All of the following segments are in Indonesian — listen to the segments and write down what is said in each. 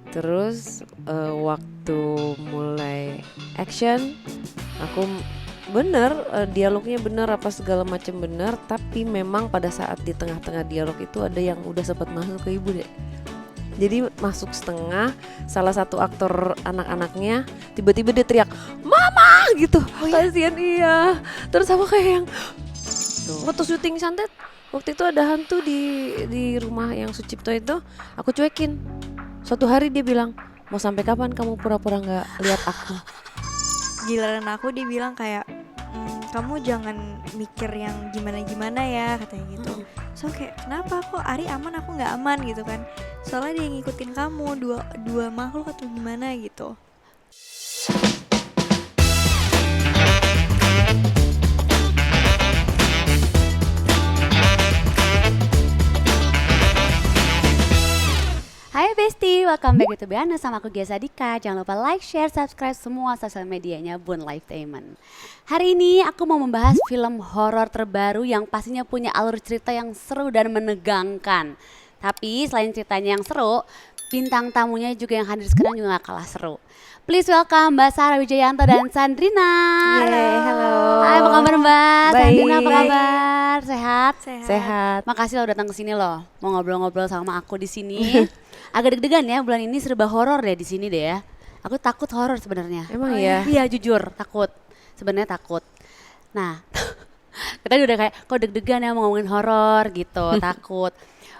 Terus waktu mulai action, aku bener dialognya bener apa segala macam bener, tapi memang pada saat di tengah-tengah dialog itu ada yang udah sempat masuk ke ibu deh. Jadi masuk setengah, salah satu aktor anak-anaknya tiba-tiba dia teriak mama gitu. Kasihan iya. Terus aku kayak yang waktu syuting Santet, waktu itu ada hantu di rumah yang Sucipto itu, aku cuekin. Suatu hari dia bilang, mau sampai kapan kamu pura-pura nggak lihat aku? Giliran aku dia bilang kayak kamu jangan mikir yang gimana-gimana ya, katanya gitu. So kayak kenapa kok Ari aman aku nggak aman gitu kan, soalnya dia ngikutin kamu dua makhluk atau gimana gitu. Hai Besti, welcome back to Biana sama aku Gia Sadika. Jangan lupa like, share, subscribe semua sosial medianya Bun Lifetainment. Hari ini aku mau membahas film horor terbaru yang pastinya punya alur cerita yang seru dan menegangkan. Tapi selain ceritanya yang seru, bintang tamunya juga yang hadir sekarang juga gak kalah seru. Please welcome Mbak Sarah Wijayanto dan Sandrina. Yeay, halo. Hai, apa kabar Mbak? Baik. Sandrina apa kabar? Sehat? Sehat. Makasih lo datang ke sini loh. Mau ngobrol-ngobrol sama aku di sini. Agak deg-degan ya, bulan ini serba horor deh di sini deh ya. Aku takut horor sebenarnya. Emang ya? Iya, jujur takut. Sebenarnya takut. Nah, kita udah kayak kok deg-degan ya mau ngomongin horor gitu, takut.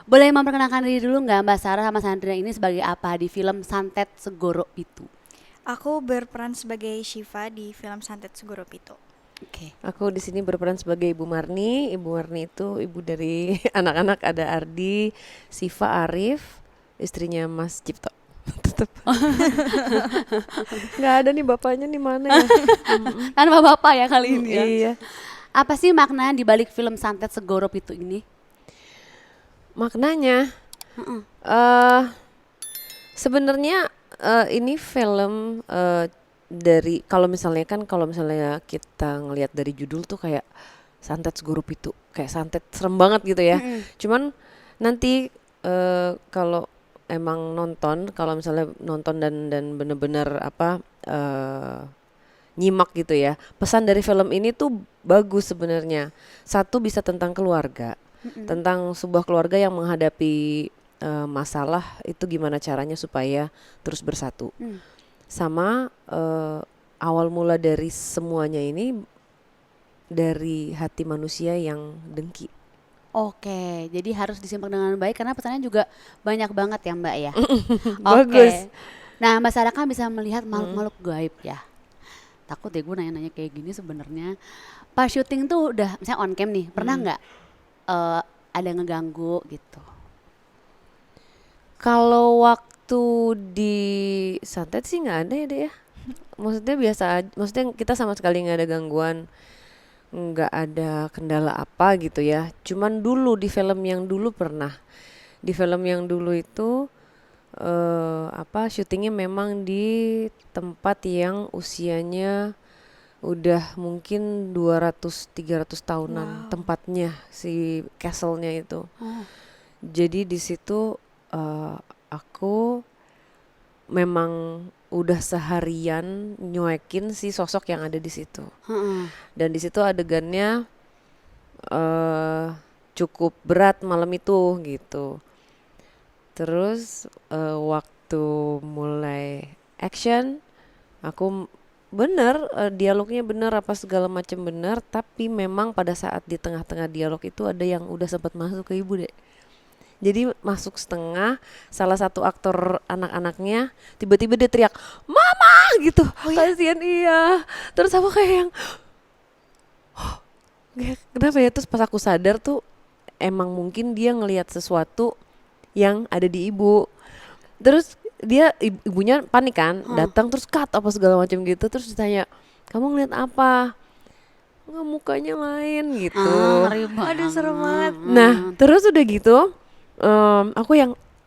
Boleh memperkenalkan diri dulu nggak Mbak Sarah sama Sandrina ini sebagai apa di film Santet Segoro Pitu? Aku berperan sebagai Shiva di film Santet Segoro Pitu. Oke. Aku di sini berperan sebagai Ibu Marni. Ibu Marni itu ibu dari anak-anak, ada Ardi, Siva, Arif, istrinya Mas Cipto. Tetep. Nggak ada nih bapaknya nih, mana ya? Tanpa bapak ya kali ini ya. Iya. Apa sih makna di balik film Santet Segoro Pitu ini? Maknanya sebenarnya ini film dari kalau misalnya kita ngelihat dari judul tuh kayak Santet Segoro Pitu, kayak santet serem banget gitu ya. Cuman nanti kalau emang kalau misalnya nonton dan bener-bener nyimak gitu ya, pesan dari film ini tuh bagus sebenarnya. Satu, bisa tentang keluarga, tentang sebuah keluarga yang menghadapi masalah itu gimana caranya supaya terus bersatu. Sama awal mula dari semuanya ini dari hati manusia yang dengki. Oke, jadi harus disimak dengan baik karena pesannya juga banyak banget ya Mbak ya. Bagus. Nah Mbak Sarah kan bisa melihat makhluk-makhluk gaib ya. Takut deh gue nanya-nanya kayak gini sebenarnya. Pas syuting tuh udah misalnya on cam nih, pernah nggak ada yang ngeganggu gitu? Kalau waktu di Santet sih nggak ada ya deh ya. Maksudnya biasa aja. Maksudnya kita sama sekali nggak ada gangguan, nggak ada kendala apa gitu ya. Cuman dulu di film yang dulu pernah. Di film yang dulu itu syutingnya memang di tempat yang usianya udah mungkin 200-300 tahunan. Tempatnya, si castle-nya itu. Jadi di situ aku memang udah seharian nyuekin si sosok yang ada di situ. Dan di situ adegannya cukup berat malam itu gitu. Terus waktu mulai action, aku bener dialognya bener apa segala macam bener, tapi memang pada saat di tengah-tengah dialog itu ada yang udah sempat masuk ke ibu deh. Jadi masuk setengah, salah satu aktor anak-anaknya tiba-tiba dia teriak mama gitu. Kasihan iya. Terus aku kayak yang kenapa ya? Terus pas aku sadar tuh emang mungkin dia ngelihat sesuatu yang ada di ibu. Terus dia ibunya panik kan, datang terus cut apa segala macam gitu. Terus ditanya, kamu ngeliat apa? Nggak, mukanya lain gitu. Aduh serem banget. Nah terus udah gitu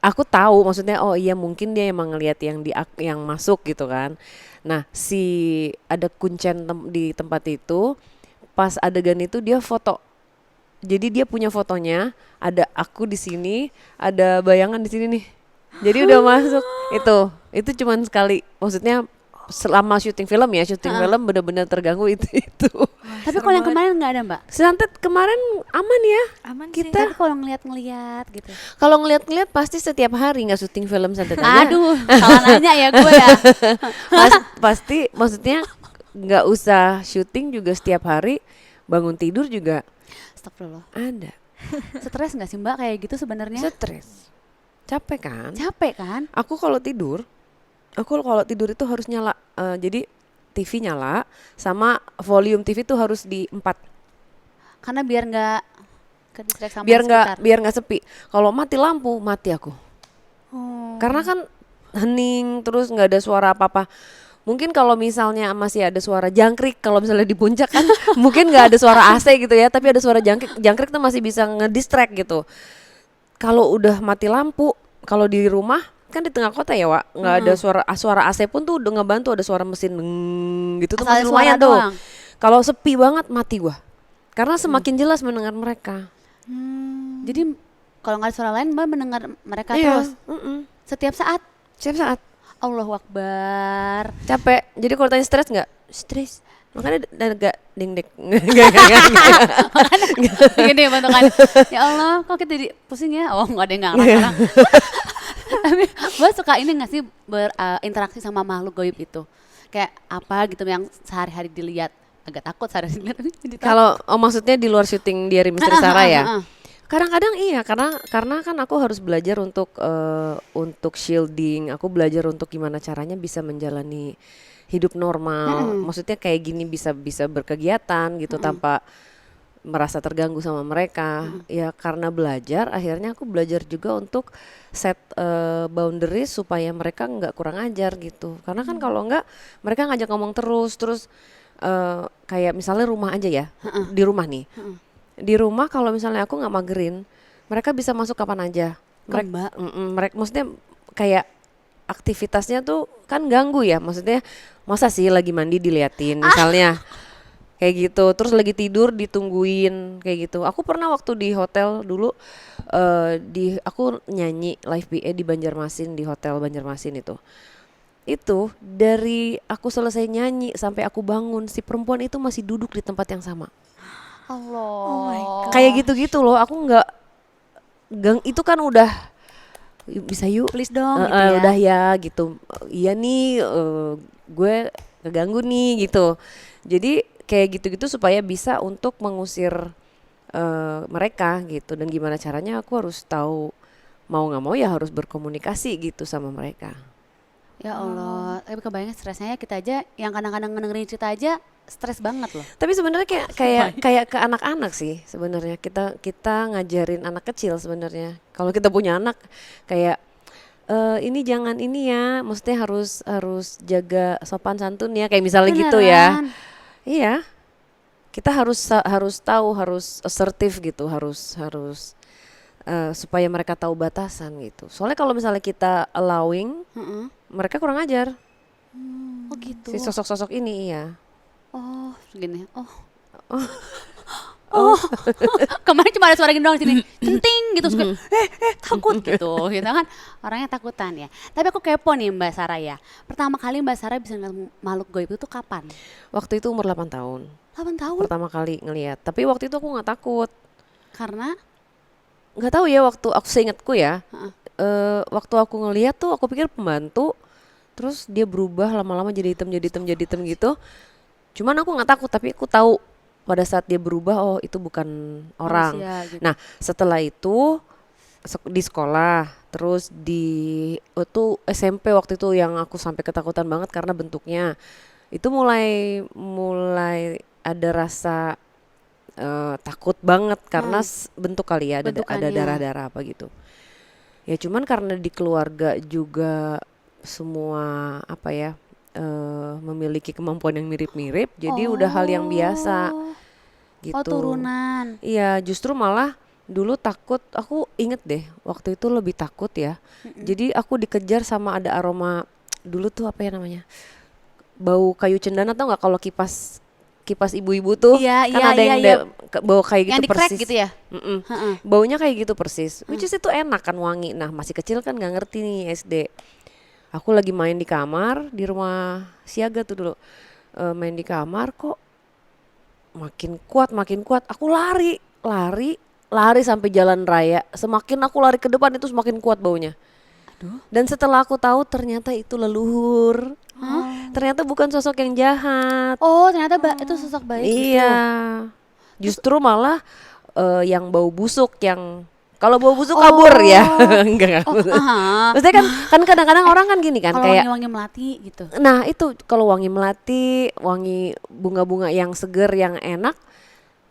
aku tahu maksudnya, oh iya mungkin dia emang ngelihat yang masuk gitu kan. Nah si ada kuncen di tempat itu, pas adegan itu dia foto. Jadi dia punya fotonya, ada aku di sini, ada bayangan di sini nih. Jadi udah masuk itu cuman sekali. Maksudnya selama syuting film ya, syuting film bener-bener terganggu itu. Tapi kalau yang kemarin nggak ada Mbak? Santet kemarin aman ya. Aman Kita- sih. Tapi kalau ngeliat-ngeliat gitu. Kalau ngeliat-ngeliat pasti setiap hari nggak syuting film santet aja. Aduh, salah nanya ya gue ya. Pasti maksudnya nggak usah syuting juga setiap hari, bangun tidur juga Astagfirullah. ada. Stres nggak sih Mbak kayak gitu sebenarnya? Stres, capek kan? Capek kan? Aku kalau tidur itu harus nyala. Jadi TV nyala sama volume TV tuh harus di 4 Karena biar nggak ke distract sama sekitar. biar nggak sepi. Kalau mati lampu mati aku. Oh. Karena kan hening terus nggak ada suara apa-apa. Mungkin kalau misalnya masih ada suara jangkrik, kalau misalnya di puncak kan mungkin nggak ada suara AC gitu ya, tapi ada suara jangkrik tuh masih bisa ngedistract gitu. Kalau udah mati lampu, kalau di rumah kan di tengah kota ya Wak, nggak ada suara AC pun tuh udah ngebantu, ada suara mesin gitu tuh Asal masih suara lumayan tuh. doang. Kalau sepi banget mati gua, karena semakin jelas mendengar mereka. Jadi kalau nggak ada suara lain Mbak mendengar mereka Iya, terus setiap saat. setiap saat. Allahu Akbar. Capek. Jadi kalau tanya stres nggak? Stres. Makanya agak ding-ding. Gini bentukan. Ya Allah, kok kita jadi pusing ya? Oh, enggak ada yang nggak sekarang. Tapi Mbak suka ini nggak sih berinteraksi sama makhluk gaib itu? Kayak apa gitu yang sehari-hari dilihat? Agak takut sehari-hari dilihat tapi jadi takut. Kalau maksudnya di luar syuting Diari Misteri Sarah ya. Kadang-kadang iya karena kan aku harus belajar untuk shielding, aku belajar untuk gimana caranya bisa menjalani hidup normal. Maksudnya kayak gini bisa berkegiatan gitu tanpa merasa terganggu sama mereka. Ya karena belajar akhirnya aku belajar juga untuk set boundaries supaya mereka nggak kurang ajar gitu. Karena kan kalau nggak mereka ngajak ngomong terus kayak misalnya rumah aja ya. Di rumah nih. Di rumah kalau misalnya aku nggak magerin, mereka bisa masuk kapan aja. Mereka maksudnya kayak aktivitasnya tuh kan ganggu ya, maksudnya masa sih lagi mandi diliatin misalnya kayak gitu, terus lagi tidur ditungguin kayak gitu. Aku pernah waktu di hotel dulu aku nyanyi live PA di Banjarmasin, di hotel Banjarmasin itu dari aku selesai nyanyi sampai aku bangun si perempuan itu masih duduk di tempat yang sama. Allah. Oh my God. Kayak gitu-gitu loh, aku nggak itu kan udah bisa yuk Please dong gitu ya. udah ya gitu, iya nih gue keganggu nih gitu. Jadi kayak gitu-gitu supaya bisa untuk mengusir mereka gitu. Dan gimana caranya aku harus tahu, mau nggak mau ya harus berkomunikasi gitu sama mereka. Ya Allah, tapi kebayang stresnya kita aja yang kadang-kadang ngedengerin cerita aja stres banget loh. Tapi sebenarnya kayak ke anak-anak sih sebenarnya, kita ngajarin anak kecil sebenarnya. Kalau kita punya anak kayak ini jangan ini ya, maksudnya harus jaga sopan santun ya, kayak misalnya gitu ya. Beneran. Iya, kita harus tahu, harus assertif gitu, harus supaya mereka tahu batasan gitu. Soalnya kalau misalnya kita allowing, mereka kurang ajar. Oh gitu. Si sosok-sosok ini iya. Oh gini. Oh. Kemarin cuma ada suara gini doang sini, centing gitu, suka, takut gitu kan, orangnya takutan ya. Tapi aku kepo nih Mbak Sarah ya. Pertama kali Mbak Sarah bisa ngeliat makhluk gaib itu kapan? Waktu itu umur 8 tahun. 8 tahun? Pertama kali ngelihat. Tapi waktu itu aku nggak takut. Karena? Nggak tahu ya, waktu aku seingatku ya. Waktu aku ngelihat tuh aku pikir pembantu. Terus dia berubah lama-lama jadi hitam gitu. Cuman aku nggak takut, tapi aku tahu pada saat dia berubah, oh itu bukan orang. Manusia, gitu. Nah setelah itu di sekolah, terus itu SMP waktu itu yang aku sampai ketakutan banget karena bentuknya itu mulai ada rasa takut banget karena bentuk kali ya, ada Bentukannya. darah-darah apa gitu. Ya cuman karena di keluarga juga semua apa ya, memiliki kemampuan yang mirip-mirip, jadi udah hal yang biasa gitu. Oh turunan. Iya, justru malah dulu takut, aku inget deh waktu itu lebih takut ya. Jadi aku dikejar sama ada aroma, dulu tuh apa ya namanya, bau kayu cendana, tau nggak kalau kipas kipas ibu-ibu tuh, Iya, kan iya, ada yang iya, bau kayak gitu yang di crack persis. gitu ya. Mm-mm. Heeh. Baunya kayak gitu persis. Which is itu enak kan, wangi. Nah masih kecil kan nggak ngerti nih SD. Aku lagi main di kamar di rumah Siaga tuh dulu. Main di kamar kok makin kuat. Aku lari sampai jalan raya. Semakin aku lari ke depan itu semakin kuat baunya. Aduh. Dan setelah aku tahu ternyata itu leluhur. Ternyata bukan sosok yang jahat. Oh ternyata itu sosok baik gitu. Iya. Justru malah yang bau busuk, yang kalau bau busuk kabur ya. Enggak. Maksudnya kan kadang-kadang orang kan gini kan, Kalau kayak wangi-wangi melati gitu. nah itu kalau wangi melati, wangi bunga-bunga yang seger, yang enak,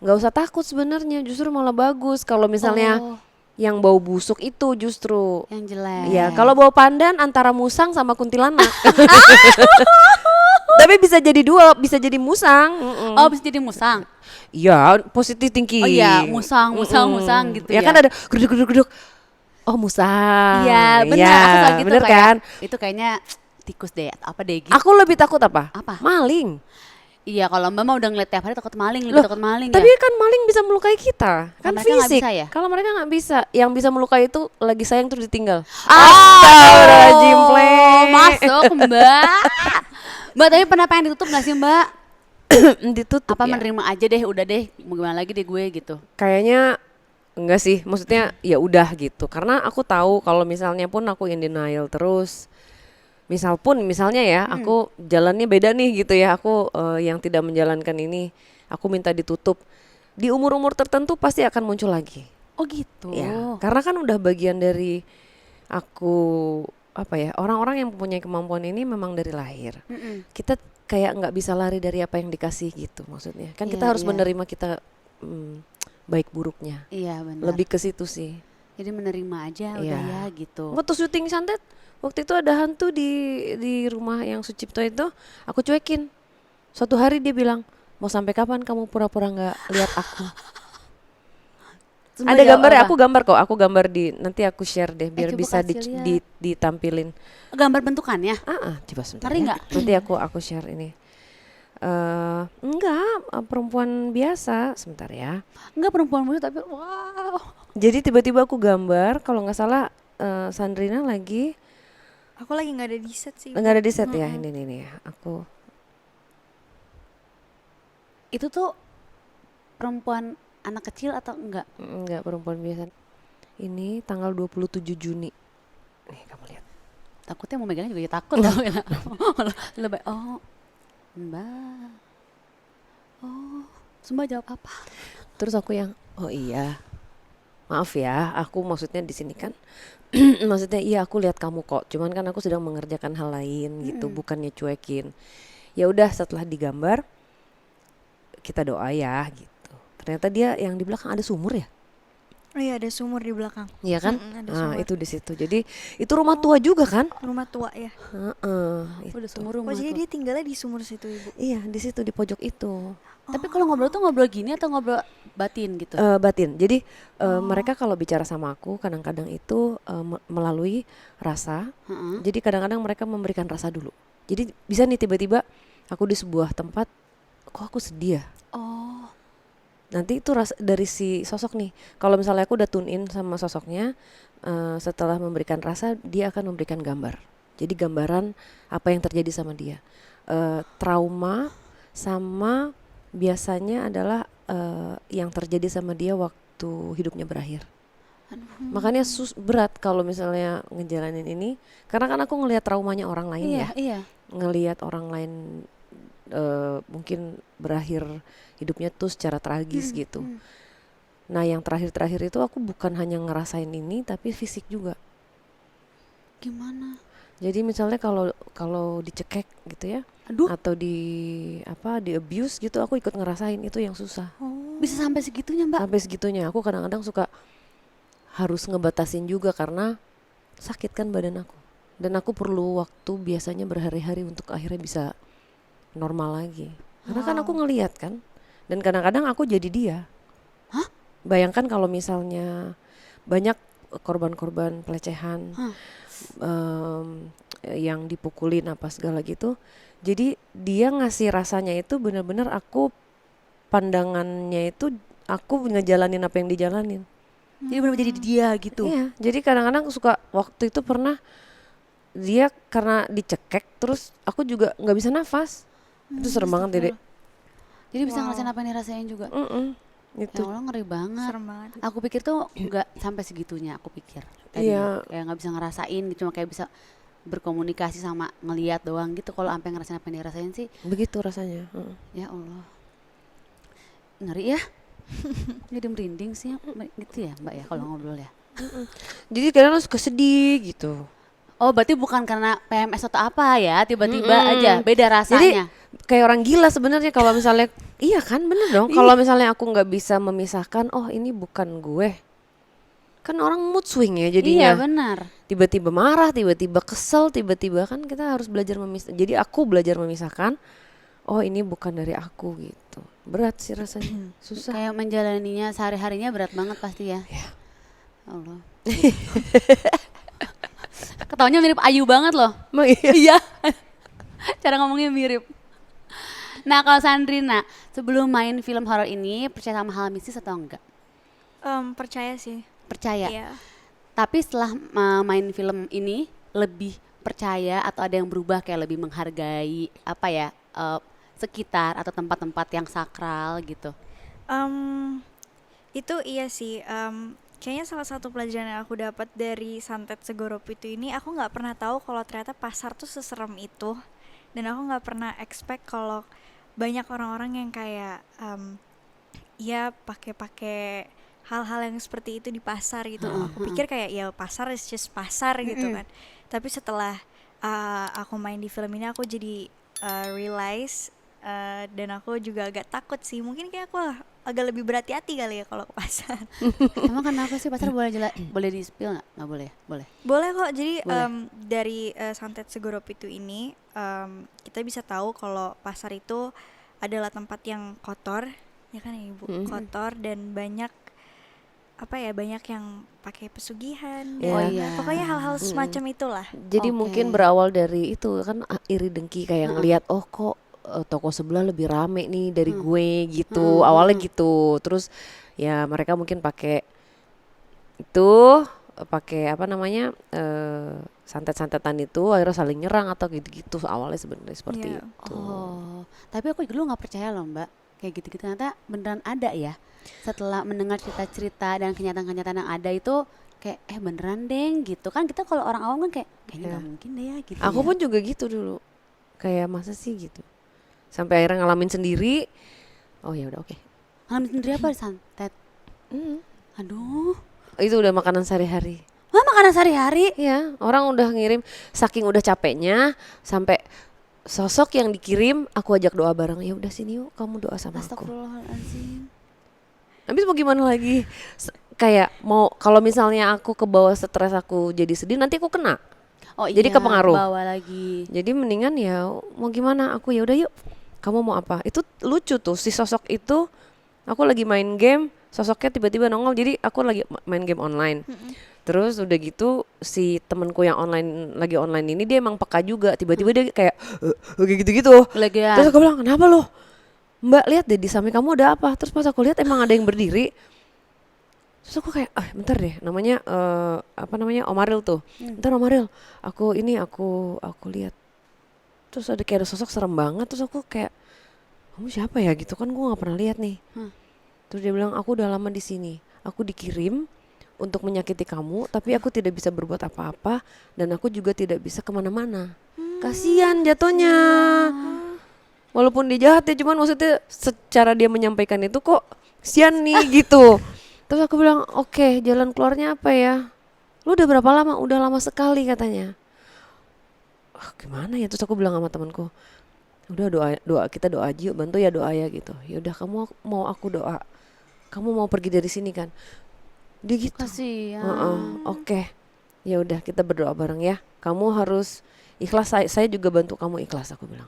nggak usah takut sebenarnya, justru malah bagus. Kalau misalnya Oh, yang bau busuk itu justru yang jelek. ya, kalau bau pandan antara musang sama kuntilanak. Tapi bisa jadi dua, bisa jadi musang. Mm-mm. Oh bisa jadi musang. Iya, positif thinking. Oh iya, musang gitu ya. ya. Kan ada geduk. Oh musang. Iya benar, Ya, aku tahu gitu bener kayak, kan? itu kayaknya tikus deh, apa deh gitu. Aku lebih takut apa? Apa? Maling. Iya kalau Mbak mah udah ngeliat tiap hari takut maling, Loh, lebih takut maling Tapi ya. kan maling bisa melukai kita, kan mereka nggak fisik. bisa ya? Kalau mereka nggak bisa, yang bisa melukai itu lagi sayang terus ditinggal. Astagfirullahaladzim, Play. masuk Mbak. Mbak tapi pernah pengen ditutup gak sih Mbak? Ditutup Apa ya? menerima aja deh, udah deh, mau gimana lagi deh gue gitu. Kayaknya enggak sih, maksudnya ya udah gitu. Karena aku tahu kalau misalnya pun aku in denial terus, misalnya ya, aku jalannya beda nih gitu ya, aku yang tidak menjalankan ini, aku minta ditutup. Di umur-umur tertentu pasti akan muncul lagi. Oh gitu. Ya, karena kan udah bagian dari aku, apa ya, orang-orang yang mempunyai kemampuan ini memang dari lahir. Mm-mm. Kita kayak nggak bisa lari dari apa yang dikasih gitu maksudnya. Kan kita Iya, harus iya. menerima kita baik buruknya. Iya benar. Lebih ke situ sih. Jadi menerima aja Iya. udah ya gitu. Waktu syuting santet, waktu itu ada hantu di rumah yang Sucipto itu, aku cuekin. Suatu hari dia bilang, mau sampai kapan kamu pura-pura nggak lihat aku? Terus Ada Mbak jawab gambar, apa? aku gambar nanti aku share deh biar coba bisa kasih lihat. ditampilin. Gambar bentukannya? Coba sebentar. Ngeri ya. nggak? Nanti aku share ini. Enggak, perempuan biasa. Sebentar ya. Enggak perempuan muda tapi wow. Jadi tiba-tiba aku gambar, kalau nggak salah Sandrina lagi Aku lagi nggak ada di set sih. nggak ada di set ya. Ini ya. Aku Itu tuh perempuan anak kecil atau enggak? enggak, perempuan biasa. Ini tanggal 27 Juni. Nih kamu lihat. Takutnya mau megangnya juga ya takut loh. Lebih Mbak. Oh, Mbak jawab apa? Terus aku yang oh iya. Maaf ya, aku maksudnya di sini kan maksudnya iya aku lihat kamu kok. Cuman kan aku sedang mengerjakan hal lain gitu, bukannya cuekin. Ya udah setelah digambar kita doa ya gitu. Ternyata dia yang di belakang ada sumur ya. Oh iya ada sumur di belakang. Iya kan? Ada Nah, sumur. itu di situ. Jadi itu rumah tua juga kan? Rumah tua ya. Heeh. Udah itu. sumur rumah Oh jadi tuh. dia tinggalnya di sumur situ ibu. Iya, di situ di pojok itu. Tapi kalau ngobrol tuh ngobrol gini atau ngobrol batin gitu? Batin. Jadi mereka kalau bicara sama aku kadang-kadang itu melalui rasa. Heeh. Jadi kadang-kadang mereka memberikan rasa dulu. Jadi bisa nih tiba-tiba aku di sebuah tempat, kok aku sedih ya? Oh, Nanti itu dari si sosok nih. Kalau misalnya aku udah tune in sama sosoknya, setelah memberikan rasa, dia akan memberikan gambar. Jadi gambaran apa yang terjadi sama dia. Trauma sama biasanya adalah yang terjadi sama dia waktu hidupnya berakhir. Makanya berat kalau misalnya ngejalanin ini, karena kan aku ngelihat traumanya orang lain ya, iya. ngelihat orang lain mungkin berakhir hidupnya tuh secara tragis gitu. Nah yang terakhir-terakhir itu aku bukan hanya ngerasain ini, tapi fisik juga. Gimana? Jadi misalnya kalau dicekek gitu ya, Aduh, atau di abuse gitu, aku ikut ngerasain itu yang susah. bisa sampai segitunya Mbak? Sampai segitunya aku kadang-kadang suka harus ngebatasin juga karena sakit kan badan aku. Dan aku perlu waktu biasanya berhari-hari untuk akhirnya bisa normal lagi. Karena kan aku ngelihat kan. Dan kadang-kadang aku jadi dia. Hah? Bayangkan kalau misalnya banyak korban-korban pelecehan, yang dipukulin apa segala gitu. Jadi dia ngasih rasanya itu benar-benar aku pandangannya itu aku ngejalanin apa yang dijalanin. Jadi benar jadi dia gitu. Iya, jadi kadang-kadang suka waktu itu pernah dia karena dicekek terus aku juga nggak bisa nafas. Itu serem banget Dede. Jadi bisa Wow. ngerasain apa yang dirasain juga. Ya Itu. Allah ngeri banget. Serem banget. Aku pikir tuh nggak sampai segitunya. Aku pikir tadi Iya. kayak nggak bisa ngerasain gitu, cuma kayak bisa berkomunikasi sama ngelihat doang gitu. Kalau sampai ngerasain apa yang dirasain sih, Begitu rasanya. ya Allah ngeri ya. Jadi merinding sih gitu ya Mbak ya kalau ngobrol ya. Jadi kadang suka sedih gitu. Oh berarti bukan karena PMS atau apa ya, tiba-tiba aja beda rasanya. Jadi kayak orang gila sebenarnya kalau misalnya iya kan bener dong. Kalau misalnya aku nggak bisa memisahkan, oh ini bukan gue. Kan orang mood swing ya Iya jadinya. benar. Tiba-tiba marah, tiba-tiba kesel, tiba-tiba kan kita harus belajar memisah. Jadi aku belajar memisahkan. Oh ini bukan dari aku gitu. Berat sih rasanya, susah. Kayak menjalaninya sehari-harinya berat banget pasti ya. Ya. Allah. Ketawanya mirip Ayu banget loh. Emang iya. Iya. Cara ngomongnya mirip. Nah kalau Sandrina, sebelum main film horor ini percaya sama hal mistis atau enggak? Percaya sih. Percaya. Iya. Tapi setelah main film ini lebih percaya atau ada yang berubah kayak lebih menghargai apa ya sekitar atau tempat-tempat yang sakral gitu. Itu iya sih. Kayaknya salah satu pelajaran yang aku dapat dari Santet Segoro Pitu ini, aku nggak pernah tahu kalau ternyata pasar tuh seserem itu, dan aku nggak pernah expect kalau banyak orang-orang yang kayak ya pakai hal-hal yang seperti itu di pasar gitu. Aku pikir kayak ya pasar is just pasar gitu kan. Tapi setelah aku main di film ini, aku jadi realize dan aku juga agak takut sih. Mungkin kayak aku agak lebih berhati-hati kali ya kalau ke pasar. Emang kenapa sih pasar boleh boleh di spill nggak? Nggak boleh, boleh. Boleh kok. Jadi Boleh. dari Santet Segoro Pitu ini kita bisa tahu kalau pasar itu adalah tempat yang kotor, ya kan ya Ibu, kotor dan banyak apa ya, banyak yang pakai pesugihan. Ya. Oh dan iya. pokoknya hal-hal semacam itulah. Jadi Oke. mungkin berawal dari itu kan iri dengki kayak ngelihat oh kok toko sebelah lebih rame nih dari gue gitu. Awalnya gitu. Terus ya mereka mungkin pakai itu pakai apa namanya santet-santetan itu akhirnya saling nyerang atau gitu-gitu awalnya sebenarnya seperti Iya. itu. Oh, tapi aku dulu nggak percaya loh Mbak, kayak gitu-gitu ternyata beneran ada ya. Setelah mendengar cerita-cerita dan kenyataan-kenyataan yang ada itu kayak beneran deng gitu kan, kita kalau orang awam kan kayaknya nggak mungkin deh ya gitu. Aku ya. pun juga gitu dulu. Kayak masa sih gitu. Sampai akhirnya ngalamin sendiri. Oh ya udah oke. Ngalamin sendiri apa santet? Aduh, Itu udah makanan sehari-hari. wah makanan sehari-hari. Iya, orang udah ngirim saking udah capeknya sampai sosok yang dikirim aku ajak doa bareng. Ya udah sini yuk kamu doa sama aku. Astagfirullahaladzim. Habis mau gimana lagi? Kayak mau kalau misalnya aku ke bawah stres aku jadi sedih nanti aku kena. Oh Jadi iya, kepengaruh. bawa lagi. Jadi mendingan ya mau gimana aku ya udah yuk. Kamu mau apa? Itu lucu tuh si sosok itu aku lagi main game, sosoknya tiba-tiba nongol jadi aku lagi main game online. Terus udah gitu si temenku yang lagi online ini dia emang peka juga. Tiba-tiba dia kayak kayak gitu-gitu. Lagi ya. Terus aku bilang, "Kenapa lo? Mbak, lihat deh di samping kamu ada apa?" Terus pas aku lihat emang ada yang berdiri. Terus aku kayak, bentar deh, namanya apa namanya Omaril tuh. Bentar Omaril, aku lihat. Terus ada kayak ada sosok serem banget. Terus aku kayak, kamu siapa ya gitu kan, gue nggak pernah lihat nih. Terus dia bilang, aku udah lama di sini. Aku dikirim untuk menyakiti kamu, tapi aku tidak bisa berbuat apa-apa dan aku juga tidak bisa kemana-mana. Kasian jatuhnya. Walaupun dia jahat ya, cuman maksudnya secara dia menyampaikan itu kok kasian nih gitu. Terus aku bilang, oke, jalan keluarnya apa ya? Lu udah berapa lama? Udah lama sekali katanya. Gimana ya? Terus aku bilang sama temanku, udah doa kita doa aja yuk, bantu ya doa ya gitu. Ya udah kamu mau aku doa, kamu mau pergi dari sini kan? Dia gitu. Kasihan. Oke. Ya udah kita berdoa bareng ya. Kamu harus ikhlas, saya juga bantu kamu ikhlas, aku bilang.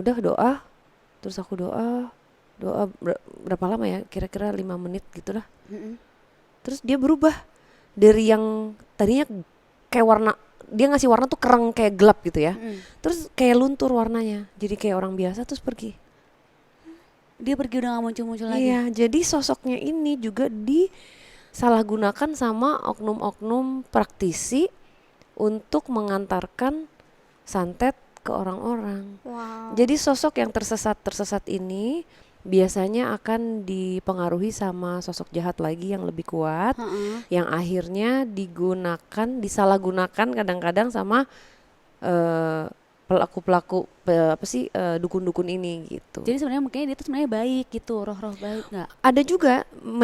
Udah doa. Terus aku doa berapa lama ya? Kira-kira 5 menit gitulah. Terus dia berubah dari yang tadinya kayak warna dia ngasih warna tuh kereng kayak gelap gitu ya. Mm. Terus kayak luntur warnanya, jadi kayak orang biasa terus pergi. Dia pergi udah gak muncul-muncul lagi. Iya, jadi sosoknya ini juga disalahgunakan sama oknum-oknum praktisi untuk mengantarkan santet ke orang-orang. Wow. Jadi sosok yang tersesat ini biasanya akan dipengaruhi sama sosok jahat lagi yang lebih kuat, Heeh. yang akhirnya disalahgunakan kadang-kadang sama pelaku-pelaku dukun-dukun ini gitu. Jadi sebenarnya mungkin dia tuh sebenarnya baik gitu, roh-roh baik nggak? Ada juga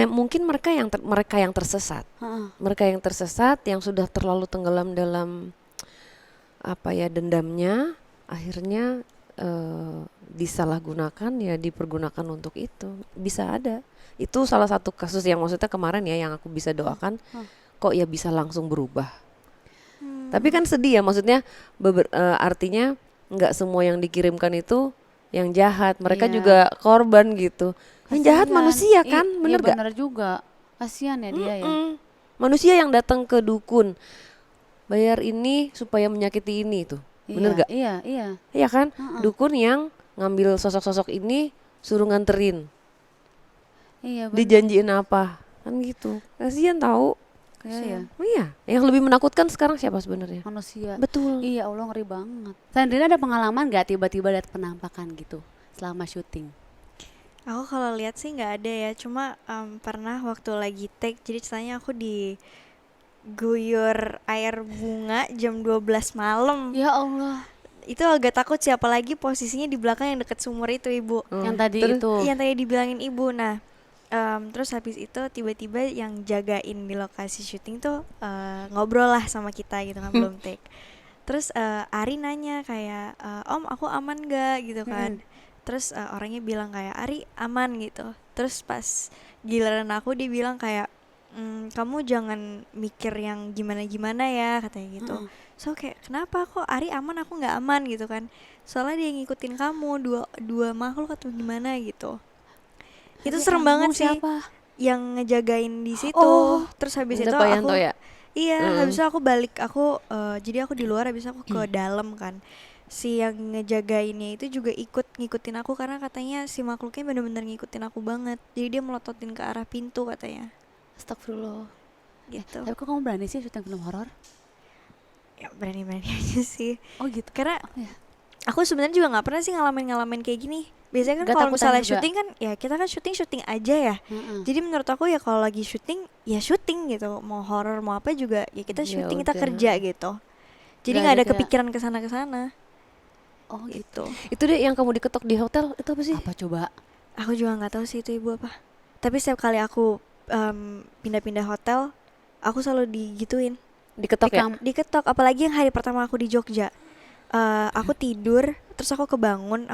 mungkin mereka yang tersesat. Heeh. Mereka yang tersesat yang sudah terlalu tenggelam dalam dendamnya, akhirnya disalahgunakan ya, dipergunakan untuk itu. Bisa ada. Itu salah satu kasus yang maksudnya kemarin ya yang aku bisa doakan, kok ya bisa langsung berubah. Tapi kan sedih ya, maksudnya artinya nggak semua yang dikirimkan itu yang jahat, mereka Iya. juga korban gitu. Yang jahat Kasihan. manusia kan, bener iya, gak? bener juga. Kasihan ya dia ya. Manusia yang datang ke dukun, bayar ini supaya menyakiti ini tuh, bener Iya, gak? Iya, iya. Iya kan? Dukun yang ngambil sosok-sosok ini suruh nganterin, Iya, bener. dijanjiin apa, kan gitu. Kasihan tahu. Iya, ya. Iya, yang lebih menakutkan sekarang siapa sebenarnya? Manusia. Betul. Iya, Allah ngeri banget. Sandrina ada pengalaman nggak tiba-tiba lihat penampakan gitu selama syuting? Aku kalau lihat sih nggak ada ya, cuma pernah waktu lagi take, jadi ceritanya aku diguyur air bunga jam 12 malam. Ya Allah. Itu agak takut sih, apalagi posisinya di belakang yang deket sumur itu, Ibu. Yang tadi terus itu. Yang tadi dibilangin Ibu. Nah, terus habis itu tiba-tiba yang jagain di lokasi syuting tuh ngobrol lah sama kita gitu kan, belum take. Terus Ari nanya kayak, Om aku aman gak gitu kan. Terus orangnya bilang kayak, Ari aman gitu. Terus pas giliran aku dia bilang kayak, kamu jangan mikir yang gimana-gimana ya, katanya gitu. So kayak, kenapa kok Ari aman aku gak aman gitu kan. Soalnya dia ngikutin kamu, dua makhluk atau gimana gitu. Itu serem banget sih. Siapa? Yang ngejagain di situ. Oh, Terus habis Anda itu Pak Yanto aku ya? iya, habis itu aku balik, jadi aku di luar, habis itu aku ke dalam kan. Si yang ngejagainnya itu juga ngikutin aku karena katanya si makhluknya bener-bener ngikutin aku banget. Jadi dia melototin ke arah pintu katanya. Astagfirullah. Gitu. Tapi kok kamu berani sih syuting film horor? Ya berani-berani aja sih. Oh gitu. Karena ya. aku sebenarnya juga nggak pernah sih ngalamin kayak gini. Biasanya kan Nggak kalau takutan misalnya juga? syuting kan ya kita kan syuting aja ya. Jadi menurut aku ya kalau lagi syuting ya syuting gitu. Mau horor mau apa juga ya kita Ya syuting, kita udah. kerja gitu. Jadi Nggak nggak ada ada kayak- kepikiran kesana kesana Oh gitu. gitu. Itu deh yang kamu diketok di hotel, itu apa sih? Apa coba? Aku juga nggak tahu sih itu Ibu apa. Tapi setiap kali aku pindah-pindah hotel, aku selalu digituin, Diketok ya? diketok. Apalagi yang hari pertama aku di Jogja. Aku tidur, terus aku kebangun,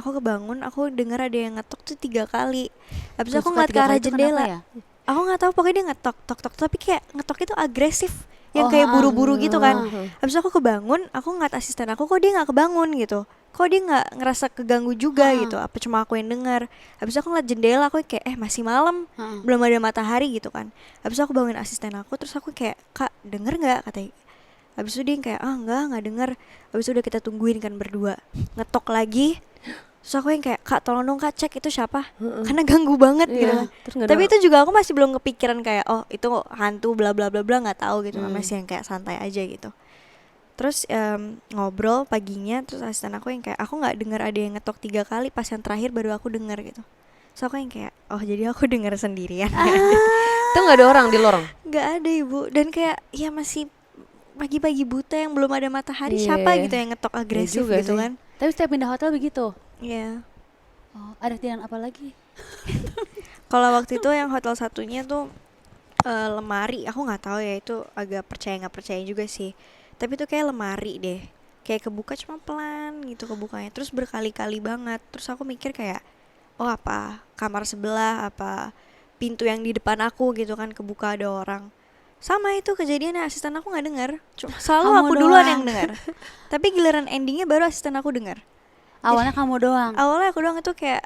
aku dengar ada yang ngetok tuh 3 kali. Habis itu aku Suka ngeliat ke 3 arah kali itu kenapa jendela. ya? Aku nggak tahu, pokoknya dia ngetok, tok tok, tapi kayak ngetok itu agresif, yang Oh, kayak buru-buru gitu kan. ah. Habis itu aku kebangun, aku ngeliat asisten aku, kok dia nggak kebangun gitu, kok dia nggak ngerasa keganggu juga gitu, apa cuma aku yang dengar. Habis itu aku ngeliat jendela, aku kayak masih malam, belum ada matahari gitu kan. Habis itu aku bangunin asisten aku, terus aku kayak, Kak denger nggak, katanya. Habis itu dia yang kayak nggak denger. Habis itu udah kita tungguin kan berdua, ngetok lagi. Terus aku yang kayak, Kak tolong dong Kak cek itu siapa, karena ganggu banget gitu Iya, kan. terus nggak Tapi ada- itu juga aku masih belum kepikiran kayak itu hantu bla bla bla bla, nggak tahu gitu kan, masih yang kayak santai aja gitu. Terus ngobrol paginya, terus asisten aku yang kayak, aku nggak dengar ada yang ngetok 3 kali, pas yang terakhir baru aku dengar gitu. So aku yang kayak, oh jadi aku dengar sendirian. Itu nggak ada orang di lorong. Nggak ada Ibu, dan kayak ya masih pagi-pagi buta yang belum ada matahari, Iya. siapa gitu yang ngetok agresif juga gitu sih. kan. Tapi setiap pindah hotel begitu. Iya. Oh, ada kejadian apa lagi? Kalau waktu itu yang hotel satunya tuh lemari, aku nggak tahu ya, itu agak percaya nggak percaya juga sih. Tapi itu kayak lemari deh, kayak kebuka cuma pelan gitu kebukanya, terus berkali-kali banget. Terus aku mikir kayak, oh apa kamar sebelah, apa pintu yang di depan aku gitu kan kebuka ada orang. Sama itu kejadiannya, asisten aku nggak dengar, selalu Kamu aku duluan doang. yang dengar. Tapi giliran endingnya baru asisten aku dengar. Awalnya kamu doang. Awalnya aku doang, itu kayak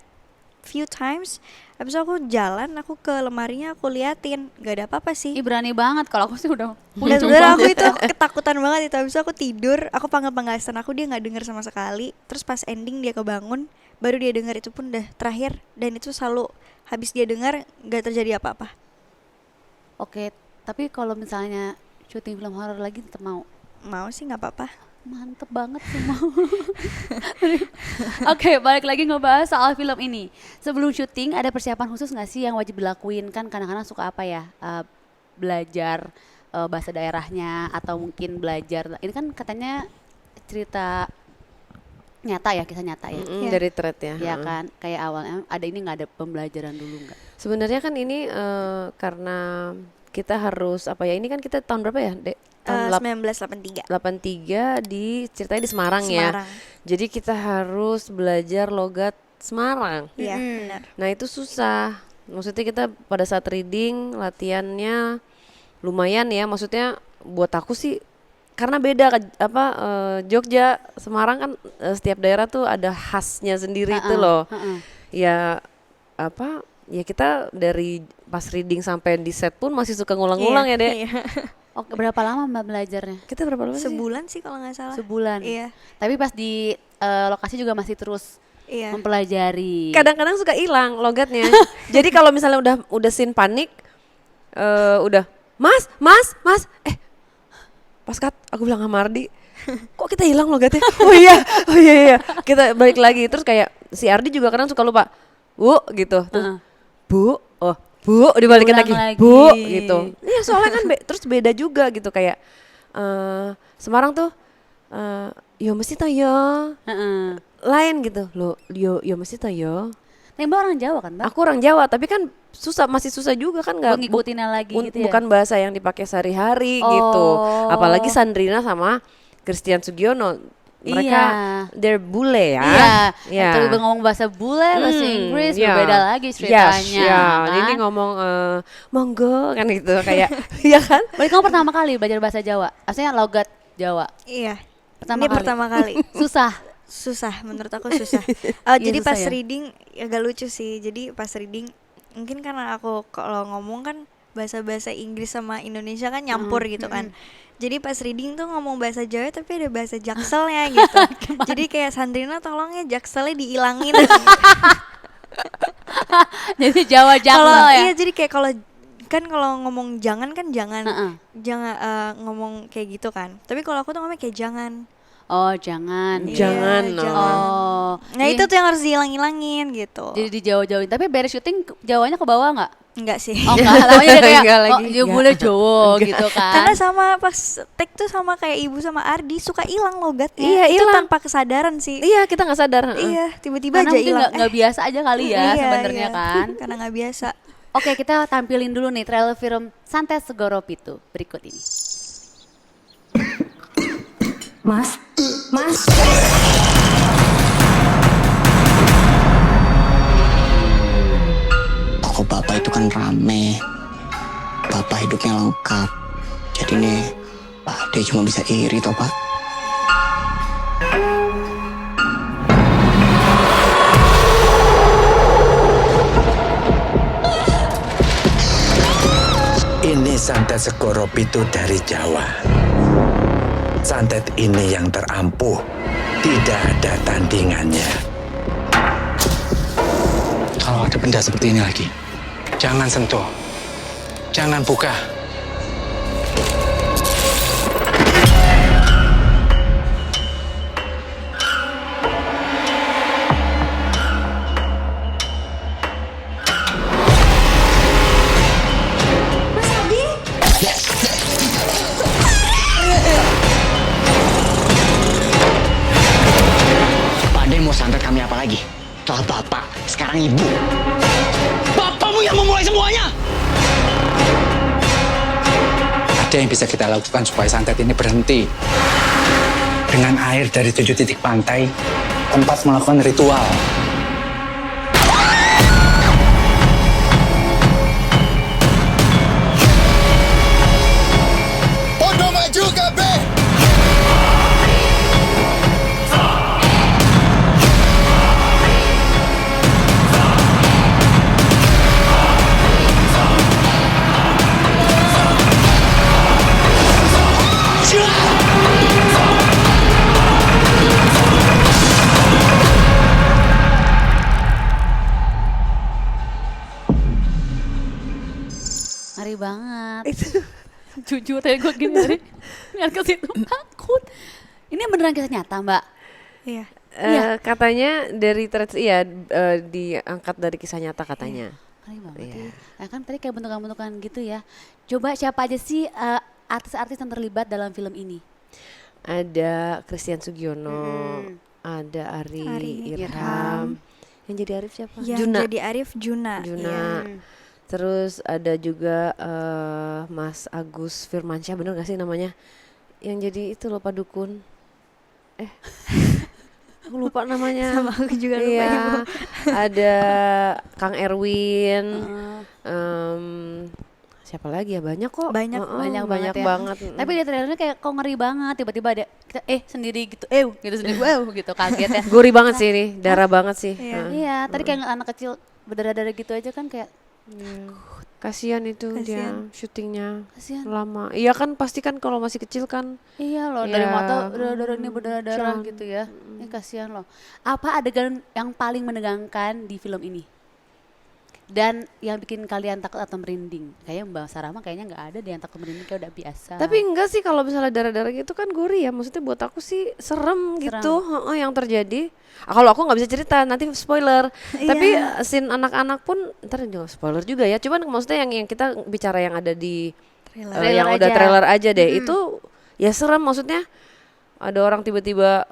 few times. Habis itu aku jalan, aku ke lemarinya, aku liatin, gak ada apa-apa sih. Ih berani banget, kalau aku sih udah Dan puncung sebenarnya aku banget. itu ketakutan banget itu. Habis itu aku tidur, aku panggil assistant aku, dia nggak dengar sama sekali. Terus pas ending dia kebangun, baru dia dengar, itu pun udah terakhir. Dan itu selalu habis dia dengar nggak terjadi apa-apa. Oke, tapi kalau misalnya syuting film horor lagi tetap mau? Mau sih nggak apa-apa. Mantep banget semua. Oke, balik lagi ngebahas soal film ini. Sebelum syuting ada persiapan khusus nggak sih yang wajib dilakuin? Kan kadang-kadang suka apa ya, belajar bahasa daerahnya atau mungkin belajar. Ini kan katanya cerita nyata ya, kisah nyata ya. Iya. Dari thread ya. Ya kan, kayak awalnya ada ini nggak ada pembelajaran dulu nggak? Sebenarnya kan ini karena kita harus apa ya, ini kan kita tahun berapa ya, Dek? Tahun 1983. 83 ceritanya di Semarang ya. Semarang. Jadi kita harus belajar logat Semarang. Iya, benar. Nah itu susah. Maksudnya kita pada saat reading latihannya lumayan ya. Maksudnya buat aku sih karena beda Jogja, Semarang kan setiap daerah tuh ada khasnya sendiri itu loh. Ya ya kita dari pas reading sampai di set pun masih suka ngulang-ngulang ya, Dek. Iya. Oke, berapa lama Mbak belajarnya? Kita berapa lama sih? Sebulan sih kalau nggak salah. Sebulan. Iya. Tapi pas di lokasi juga masih terus Iya. mempelajari. Kadang-kadang suka hilang logatnya. Jadi kalau misalnya udah scene panik, udah mas, pas cut aku bilang sama Ardi, kok kita hilang logatnya? Oh iya, kita balik lagi. Terus kayak si Ardi juga kadang suka lupa, bu gitu. Terus, bu, dibalikin Ulang lagi, bu lagi. gitu. Iya soalnya kan terus beda juga gitu kayak Semarang tuh, yo mesti tau yo, Heeh. lain gitu loh, yo mesti tau yo. Tapi Mbak orang Jawa kan Mbak? Aku orang Jawa tapi kan masih susah juga kan nggak Ngikutinnya lagi gitu ya? bukan bahasa yang dipakai sehari-hari Oh. gitu. Apalagi Sandrina sama Christian Sugiono, mereka they're bule ya. Iya. Terus ngomong bahasa bule, bahasa Inggris iya. berbeda lagi ceritanya. Iya, kan? ini ngomong monggo kan gitu kayak iya kan? Berarti kamu pertama kali belajar bahasa Jawa? Maksudnya logat Jawa? Iya. Pertama Ini kali? pertama kali. Susah? Menurut aku susah. Jadi susah pas ya? reading agak lucu sih. Jadi pas reading mungkin karena aku kalau ngomong kan bahasa-bahasa Inggris sama Indonesia kan nyampur gitu kan. Jadi pas reading tuh ngomong bahasa Jawa tapi ada bahasa jakselnya gitu. Jadi kayak Sandrina tolong ya jakselnya dihilangin. Jadi Jawa Kalau Jaksel ya? iya jadi kayak kalau ngomong jangan kan jangan Heeh. jangan ngomong kayak gitu kan. Tapi kalau aku tuh ngomong kayak jangan. Oh jangan. Iya, Jangan, jangan. Oh. Nah Jadi- itu tuh yang harus dihilang-hilangin gitu. Jadi di Jawa-Jawin. Tapi beres syuting Jawanya ke bawah nggak? Enggak sih. Oh enggak, namanya dia kayak Enggak lagi. oh ya boleh Jawa gitu kan. Karena sama pas take tuh sama kayak ibu sama Ardi suka hilang logatnya. Iya, itu hilang. tanpa kesadaran sih. Iya kita nggak sadar. Iya, tiba-tiba Karena aja mungkin hilang. nggak biasa aja kali ya Iya, sebenarnya iya. kan. Karena nggak biasa. Oke, kita tampilin dulu nih trailer film Santet Segoro Pitu berikut ini. Mas. Toko bapak itu kan rame. Bapak hidupnya lengkap. Jadi nih, Pak Ade cuma bisa iri toh Pak. Ini santet Segoro Pitu dari Jawa. Santet ini yang terampuh, tidak ada tandingannya. Kalau ada benda seperti ini lagi, jangan sentuh. Jangan buka. Pak Ade mau santet kami apa lagi? Setelah bapak, sekarang ibu. Bapakmu yang memulai semuanya! Ada yang bisa kita lakukan supaya santet ini berhenti. Dengan air dari 7 titik pantai, tempat melakukan ritual. Podo maju kabeh! banget. Itu Jujur ya gue gini tadi ngeliat ke situ takut. Ini beneran kisah nyata Mbak? Iya. katanya dari diangkat dari kisah nyata katanya. Keren banget Iya. ya. Nah, kan tadi kayak bentukan-bentukan gitu ya. Coba siapa aja sih artis-artis yang terlibat dalam film ini? Ada Christian Sugiono, ada Ari Ari Irham. Yang jadi Arif siapa? Yang Juna. jadi Arif Juna. Juna. Terus ada juga Mas Agus Firmansyah, bener gak sih namanya? Yang jadi itu lupa dukun. Aku lupa namanya. Sama aku juga lupa Iya. Ibu. Ada Kang Erwin. Siapa lagi ya? Banyak kok. Banyak, banyak banyak banget ya. banget. Tapi di trailernya kayak kok ngeri banget, tiba-tiba ada kita sendiri gitu, gitu sendiri, gitu kaget ya. Gurih banget sih ini, darah banget sih. Iya. Iya, tadi kayak anak kecil berdarah-darah gitu aja kan kayak Kasihan itu Kasihan. dia syutingnya kasihan. lama. Iya kan pasti kan kalau masih kecil kan. Iya loh, dari Iya. mata darah-darah ini berdarah-darah Can. gitu ya. Ini kasihan loh. Apa adegan yang paling menegangkan di film ini? Dan yang bikin kalian takut atau merinding? Kayaknya Mbak Sarah mah kayaknya nggak ada deh yang takut merinding, kayak udah biasa. Tapi enggak sih kalau misalnya darah-darah gitu kan gurih ya. Maksudnya buat aku sih serem gitu yang terjadi. Kalau aku nggak bisa cerita nanti spoiler. Tapi scene anak-anak pun ntar juga spoiler juga ya. Cuman maksudnya yang kita bicara yang ada di Trailer. yang Trailer udah aja. trailer aja deh. Itu ya serem, maksudnya ada orang tiba-tiba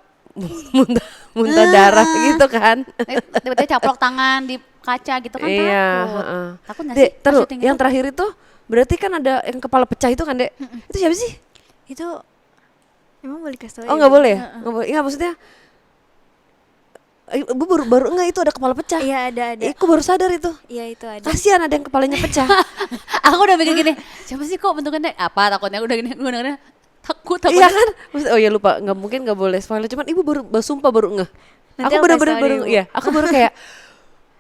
muntah darah gitu kan. Tiba-tiba caplok tangan di kaca gitu kan Iya, takut. heeh. Takut nggak Dek, sih? pas terus syuting yang itu? terakhir itu berarti kan ada yang kepala pecah itu kan, Dek? Itu siapa sih? Itu emang boleh kasih tau Oh, nggak boleh ya? Nggak boleh. Iya, maksudnya Ibu baru enggak itu ada kepala pecah. Iya ada. Aku baru sadar itu. Iya itu ada. Kasihan ada yang kepalanya pecah. Aku udah mikir gini, siapa sih kok bentukannya apa, takutnya udah gini, gue dengernya takut. Iya kan? Oh ya lupa, nggak mungkin nggak boleh spoiler. Cuman ibu sumpah baru ngeh. Nanti Aku aku kasih bener-bener tau baru, deh, Ibu. ya. Aku baru kayak,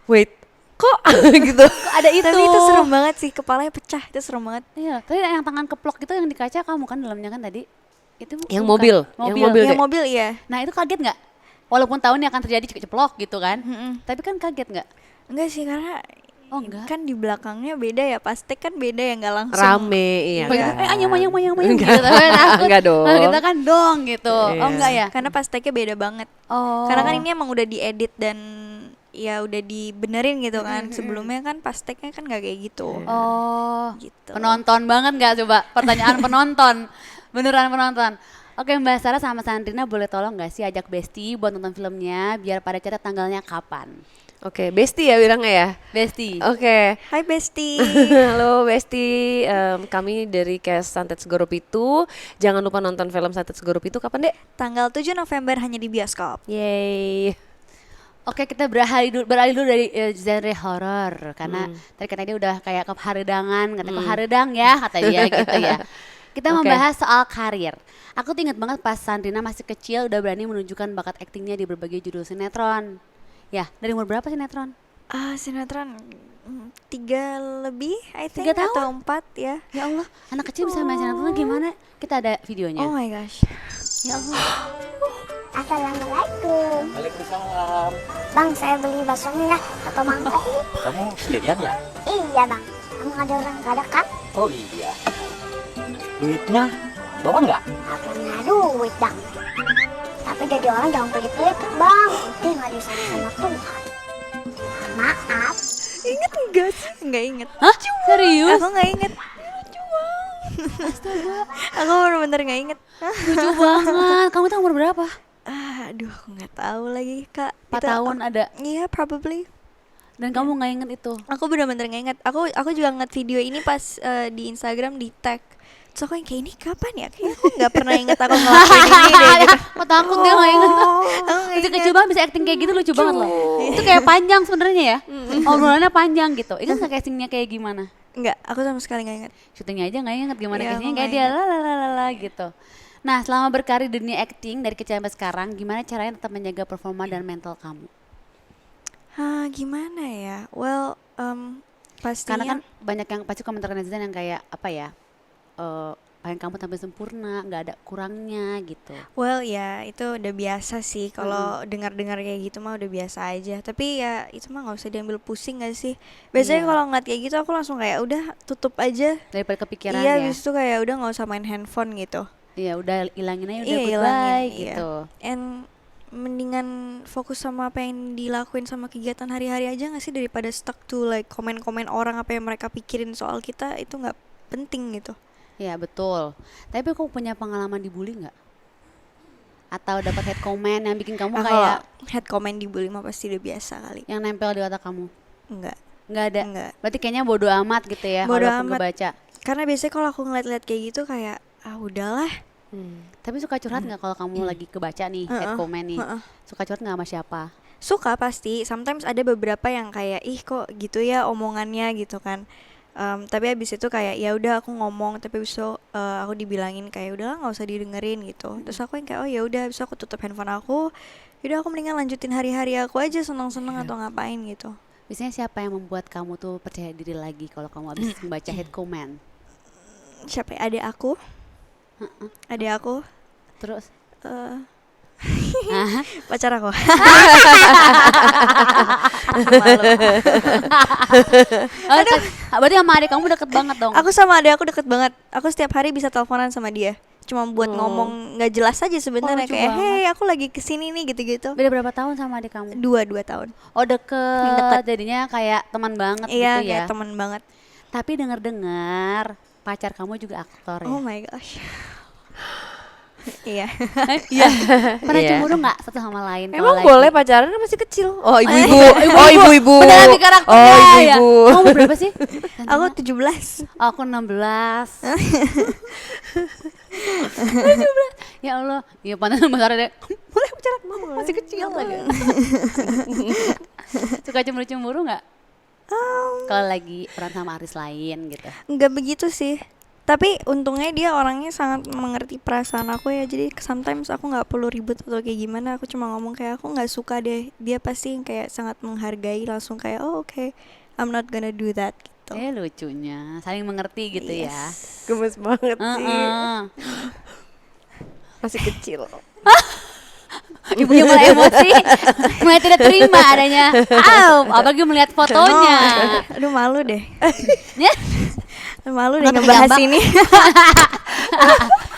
wait, kok gitu. Kok ada itu. Tapi itu serem banget sih, kepalanya pecah, itu serem banget. Iya, tadi yang tangan keplok itu yang di kaca kamu kan dalamnya kan tadi. Itu Yang bukan. mobil, yang mobil. Yang Dek. mobil iya. Nah, itu kaget nggak? Walaupun tahu ini akan terjadi ceplok gitu kan. Tapi kan kaget nggak? Enggak sih karena Oh enggak. kan di belakangnya beda ya, pas take kan beda ya, nggak langsung. Rame, iya. Begitu, kan? anyam Enggak. gitu. Tapi takut. Enggak dong. Nah, kita kan dong gitu. Iya. Oh enggak ya? Karena pas take-nya beda banget. Oh. Karena kan ini emang udah diedit dan ya udah dibenerin gitu kan. Sebelumnya kan pas take-nya kan nggak kayak gitu. Oh. Gitu. Penonton banget nggak coba? Pertanyaan penonton. Beneran penonton. Oke, Mbak Sarah sama Sandrina boleh tolong nggak sih ajak Besti buat nonton filmnya biar pada catat tanggalnya kapan? Oke, Besti ya bilangnya ya. Besti. Oke. Hai Besti. Halo Besti, kami dari Cast Santet Segoro Pitu. Jangan lupa nonton film Santet Segoro Pitu kapan, Dek? Tanggal 7 November hanya di bioskop. Yeay. Oke, kita beralih dulu dari genre horor karena tadi katanya dia udah kayak keharedangan, katanya keharedang ya kata dia gitu ya. Kita Oke. membahas soal karir. Aku tuh inget banget pas Sandrina masih kecil udah berani menunjukkan bakat aktingnya di berbagai judul sinetron. Ya, dari umur berapa sinetron? Sinetron 3 lebih, I think, 3 tahun? atau 4 ya. Ya Allah, anak kecil bisa main sinetron gimana? Kita ada videonya. Oh my gosh. Ya Allah. Assalamualaikum. Waalaikumsalam. Bang, saya beli bakso minyak atau mangkok. Kamu sendirian ya? Iya bang, emang ada orang gak ada kan? Oh iya. Duitnya bawa nggak? Akhirnya duit bang. Tapi jadi orang jangan pelit-pelit bang. Nanti nggak disayang sama Tuhan. Maaf. Ingat enggak sih? Enggak inget. Hah? Serius? Aku nggak inget. Aku bener-bener nggak inget. Lucu banget. Kamu tuh umur berapa? Aduh, aku nggak tahu lagi kak. 4 Itu tahun ada. Iya, probably. Dan kamu nggak inget itu? Aku bener-bener nggak inget. Aku juga ngeliat video ini pas di Instagram di tag. Terus aku yang kayak ini kapan ya? Kayak aku nggak pernah inget aku ngelakuin ini deh gitu. Kok takut dia nggak inget? Aku nggak Kecil inget. kecil banget bisa acting kayak gitu lucu banget loh. Itu kayak panjang sebenarnya ya. Obrolannya panjang gitu. Ingat nggak castingnya kayak gimana? Nggak, aku sama sekali nggak inget. Syutingnya aja nggak inget gimana Iya, castingnya aku kayak nggak dia lalalala gitu. Nah, selama berkarir di dunia acting dari kecil sampai sekarang, gimana caranya tetap menjaga performa dan mental kamu? Gimana ya? Well, Karena pastinya kan banyak yang pasti komentar netizen yang kayak apa ya? pengen kamu tampil sempurna, nggak ada kurangnya gitu. Well ya itu udah biasa sih, kalau dengar-dengar kayak gitu mah udah biasa aja. Tapi ya itu mah nggak usah diambil pusing gak sih? Biasanya Iya. kalau ngeliat kayak gitu aku langsung kayak udah tutup aja. Daripada kepikiran Iya, ya. habis itu kayak udah nggak usah main handphone gitu. Iya, udah ilangin aja, udah Iya, goodbye ilangin, iya. gitu. And mendingan fokus sama apa yang dilakuin sama kegiatan hari-hari aja gak sih, daripada stuck to like komen-komen orang apa yang mereka pikirin soal kita, itu nggak penting gitu. Iya, betul. Tapi aku punya pengalaman dibully nggak? Atau dapat hate comment yang bikin kamu Nah, kayak kalau head comment dibully mah pasti udah biasa kali. yang nempel di otak kamu? Enggak, Nggak ada. enggak. Berarti kayaknya bodo amat gitu ya, Bodo walaupun amat. ngebaca. Karena biasanya kalau aku ngeliat-liat kayak gitu kayak udahlah. Tapi suka curhat nggak kalau kamu lagi kebaca nih hate Heeh, comment nih? heeh. Suka curhat nggak sama siapa? Suka pasti. Sometimes ada beberapa yang kayak ih kok gitu ya omongannya gitu kan. Tapi habis itu kayak ya udah aku ngomong, tapi habis itu aku dibilangin kayak udahlah nggak usah didengerin gitu. Terus aku yang kayak oh ya udah, habis itu aku tutup handphone aku. Yaudah aku mendingan lanjutin hari-hari aku aja, seneng-seneng atau ngapain gitu. Biasanya siapa yang membuat kamu tuh percaya diri lagi kalau kamu habis membaca hate comment? Siapa ya? Adik aku. Adik aku. Terus eh, Hah? pacar aku. Oh, berarti sama adik kamu deket banget dong. Aku sama adik aku deket banget. Aku setiap hari bisa teleponan sama dia. Cuma buat ngomong nggak jelas aja sebenarnya, lucu kayak banget. hey aku lagi kesini nih gitu-gitu. Beda berapa tahun sama adik kamu? 2 tahun. Oh, deket. Deket. Jadinya kayak teman banget Iya gitu ya. kayak teman banget. Tapi dengar-dengar pacar kamu juga aktor ya. Oh my gosh. Iya. Iya. Pernah Iya. cemburu nggak satu sama lain? kalau Emang lagi- boleh pacaran kan masih kecil. Oh ibu-ibu. Ibu-ibu. Oh ibu-ibu. Mendalami karakternya Oh ya. ibu-ibu. Kamu umur berapa sih? Aku 17. Aku 16. Ya Allah, ya pantas besar deh. Boleh pacaran, mama masih kecil lagi. Suka cemburu-cemburu nggak? Kalau lagi peran sama artis lain gitu. Enggak begitu sih. Tapi untungnya dia orangnya sangat mengerti perasaan aku ya. Jadi sometimes aku nggak perlu ribut atau kayak gimana. Aku cuma ngomong kayak aku nggak suka deh. Dia pasti kayak sangat menghargai, langsung kayak oh oke, I'm not gonna do that gitu. Lucunya, saling mengerti gitu ya. Gemes banget sih. Heeh. Masih kecil. Ibunya mulai emosi, mulai tidak terima adanya. Apalagi melihat fotonya. Aduh malu deh. Ya. Malu deh Nggak ngebahas terjambak. ini.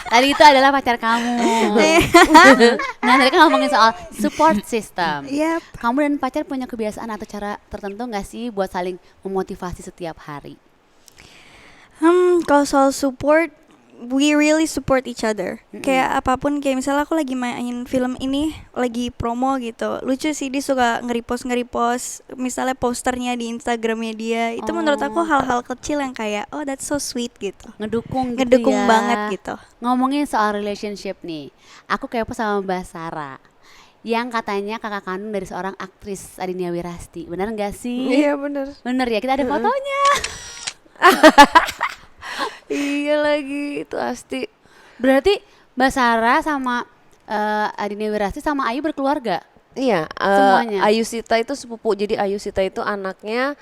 Tadi itu adalah pacar kamu. Nah, tadi kan ngomongin soal support system. Yap. Kamu dan pacar punya kebiasaan atau cara tertentu nggak sih buat saling memotivasi setiap hari? Kalau soal support, we really support each other. Kayak apapun, kayak misalnya aku lagi main film ini, lagi promo gitu. Lucu sih, dia suka nge-repost misalnya posternya di Instagramnya dia. Itu menurut aku hal-hal kecil yang kayak oh that's so sweet gitu. Ngedukung gitu Ngedukung ya. banget gitu. Ngomongin soal relationship nih, aku kepo sama Mbak Sarah yang katanya kakak kandung dari seorang aktris Adinia Wirasti. Benar nggak sih? Iya bener. Bener ya, kita ada fotonya. Iya lagi itu Asti. Berarti Mbak Sarah sama Adinia Wirasti sama Ayu berkeluarga? Iya, Semuanya? Ayu Sita itu sepupu. Jadi Ayu Sita itu anaknya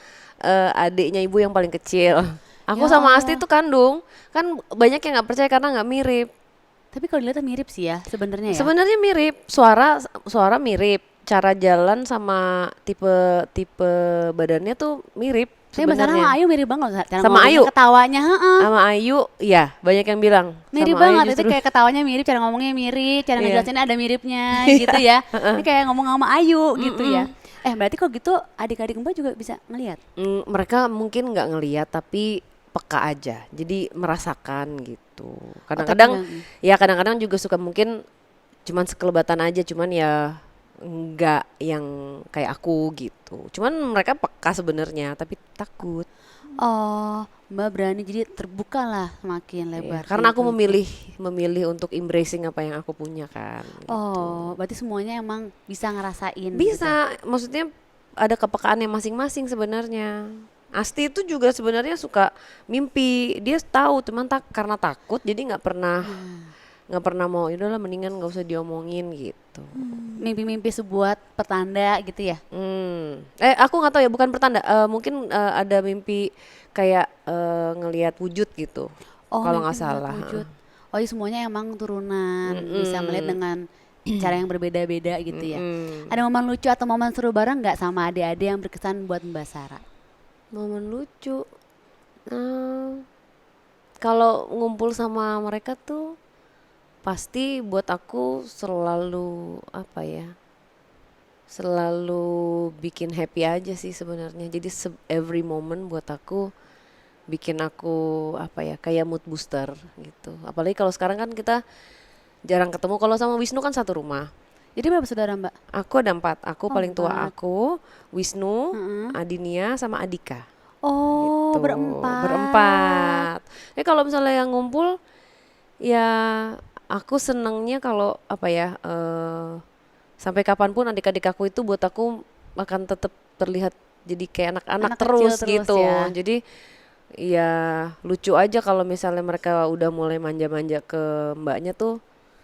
adiknya ibu yang paling kecil. Aku Ya sama Allah. Asti itu kandung. Kan banyak yang nggak percaya karena nggak mirip. Tapi kalau dilihat mirip sih ya sebenarnya ya. Sebenarnya mirip, suara mirip, cara jalan sama tipe badannya tuh mirip Tapi Mbak Sarah sama sebenarnya. Ayu mirip banget loh, cara Sama ngomongnya, Ayu? ketawanya, heeh. Sama Ayu, iya banyak yang bilang. Mirip Sama Ayu banget, itu justru. kayak ketawanya mirip, cara ngomongnya mirip, cara Iya. ngejelasinnya ada miripnya gitu ya. Ini kayak ngomong sama Ayu gitu ya. Berarti kok gitu adik-adik Mbak juga bisa ngelihat? Mereka mungkin nggak ngelihat tapi peka aja, jadi merasakan gitu. Kadang-kadang kadang-kadang juga suka mungkin cuman sekelebatan aja, cuman ya nggak yang kayak aku gitu. Cuman mereka peka sebenarnya tapi takut. Oh, Mbak berani jadi terbuka lah semakin Iya, lebar. karena aku gitu. memilih untuk embracing apa yang aku punya kan. gitu. Oh, berarti semuanya emang bisa ngerasain. Bisa, maksudnya ada kepekaannya masing-masing sebenarnya. Asti itu juga sebenarnya suka mimpi, dia tahu cuman karena takut jadi nggak pernah mau, yaudahlah mendingan nggak usah diomongin gitu. Mimpi-mimpi sebuah petanda gitu ya. Aku nggak tahu ya, bukan pertanda, mungkin ada mimpi kayak ngelihat wujud gitu. Oh, Kalau mimpi nggak ngeliat salah. wujud. Oh iya, semuanya emang turunan, bisa melihat dengan cara yang berbeda-beda gitu ya. Ada momen lucu atau momen seru bareng nggak sama adik-adik yang berkesan buat Mbak Sarah? Momen lucu. Kalau ngumpul sama mereka tuh pasti buat aku selalu apa ya? Selalu bikin happy aja sih sebenarnya. Jadi every moment buat aku bikin aku apa ya, kayak mood booster gitu. Apalagi kalau sekarang kan kita jarang ketemu. Kalau sama Wisnu kan satu rumah. Jadi berapa saudara Mbak? Aku ada 4. Aku paling tua 4. aku, Wisnu, Adinia sama Adika. Oh, Gitu. Berempat. Kalau misalnya yang ngumpul ya aku senengnya kalau apa ya, sampai kapanpun adik-adik aku itu buat aku akan tetap terlihat jadi kayak anak-anak Anak kecil terus terus gitu. ya. Jadi ya lucu aja kalau misalnya mereka udah mulai manja-manja ke mbaknya tuh,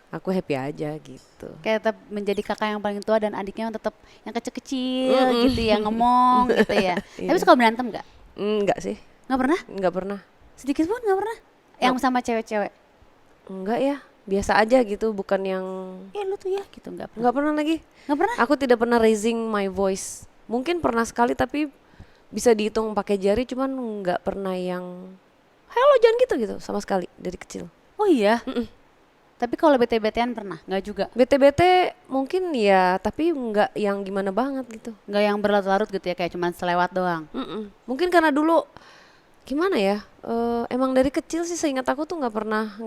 aku happy aja gitu. Kayak tetap menjadi kakak yang paling tua dan adiknya yang tetap yang kecil-kecil gitu ya, ngomong gitu ya. Tapi suka berantem nggak? Enggak sih, Nggak pernah? enggak pernah. Sedikit pun nggak pernah? Yang sama cewek-cewek? Enggak ya, biasa aja gitu, bukan yang Lu tuh ya gitu, nggak pernah? enggak pernah lagi. Nggak pernah? Aku tidak pernah raising my voice. Mungkin pernah sekali tapi bisa dihitung pakai jari, cuman nggak pernah yang halo jangan gitu sama sekali dari kecil. Oh iya? Tapi kalau bete-betean pernah? Nggak juga? Bete-bete mungkin ya, tapi nggak yang gimana banget gitu. Nggak yang berlarut-larut gitu ya, kayak cuman selewat doang? Mungkin karena dulu gimana ya, emang dari kecil sih seingat aku tuh nggak